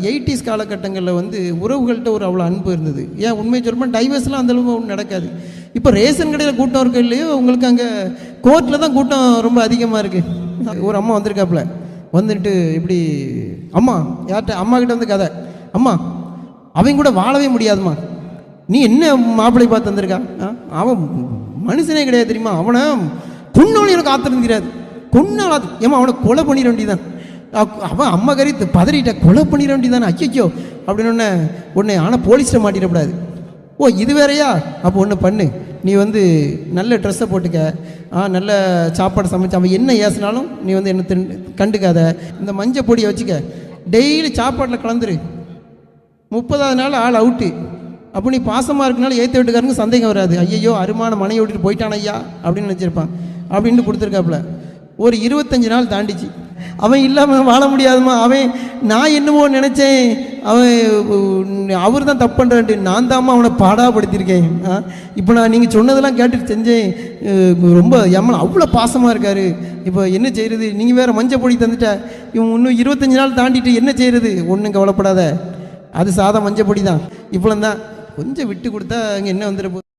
80s காலகட்டங்களில் வந்து உறவுகள்கிட்ட ஒரு அவ்வளோ அன்பு இருந்தது. ஏன் உண்மையை சொல்லப்போனால் டைவர்ஸ்லாம் அந்தளவுக்கு ஒன்றும் நடக்காது. இப்போ ரேஷன் கடையில் கூட்டம் இருக்க இல்லையோ, உங்களுக்கு அங்கே கோர்ட்டில் தான் கூட்டம் ரொம்ப அதிகமாக இருக்குது. ஒரு அம்மா வந்திருக்காப்புல, வந்துட்டு இப்படி அம்மா யார்கிட்ட அம்மா கிட்ட வந்து கதை, அம்மா அவங்க கூட வாழவே முடியாதுமா, நீ என்ன மாப்பிள்ளை பார்த்து வந்திருக்கா, அவன் மனுஷனே கிடையாது தெரியுமா, அவனை கொன்னாலும் எனக்கு ஆத்திரம் தெரியாது, கொன்னாலும் ஏமா அவனை கொலை பண்ணிட வேண்டியதான், அவன் அம்மா கறி பதறிட்ட கொலை பண்ணிட வேண்டியதானே, ஐயோ அப்படின்னு ஒன்று ஆனால் போலீஸில் மாட்டிடக்கூடாது. ஓ இது வேறையா, அப்போ ஒன்று பண்ணு, நீ வந்து நல்ல ட்ரெஸ்ஸை போட்டுக்க, நல்ல சாப்பாடு சமைச்சு அவன் என்ன ஏசினாலும் நீ வந்து என்ன கண்டுக்காத, இந்த மஞ்சள் பொடியை வச்சுக்க, டெய்லி சாப்பாட்டில் கலந்துரு, 30வது நாள் ஆள் அவுட்டு. அப்போ நீ பாசமாக இருக்கனால ஏற்ற வீட்டுக்காரங்க சந்தேகம் வராது, ஐயோ அருமான மனையை விட்டுட்டு போயிட்டான் ஐயா அப்படின்னு நினச்சிருப்பான் அப்படின்ட்டு கொடுத்துருக்காப்புல. ஒரு 25 நாள் தாண்டிச்சு, அவன் இல்லாமல் வாழ முடியாதுமா, அவன் நான் என்னவோ நினச்சேன், அவர் தான் தப்பு பண்ணுறான்ட்டு, நான் தாம்மா அவனை பாடாப்படுத்தியிருக்கேன், இப்போ நான் நீங்கள் சொன்னதெல்லாம் கேட்டுட்டு செஞ்சேன், ரொம்ப எம்மன் அவ்வளோ பாசமாக இருக்கார், இப்போ என்ன செய்கிறது, நீங்கள் வேறு மஞ்சள் பொடி தந்துட்ட, இவன் இன்னும் 25 நாள் தாண்டிட்டு என்ன செய்கிறது, ஒன்றும் கவலைப்படாத, அது சாதா மஞ்சள் பொடி தான், இவ்வளோ தான், கொஞ்சம் விட்டு கொடுத்தா அங்கே என்ன வந்துட போகுது.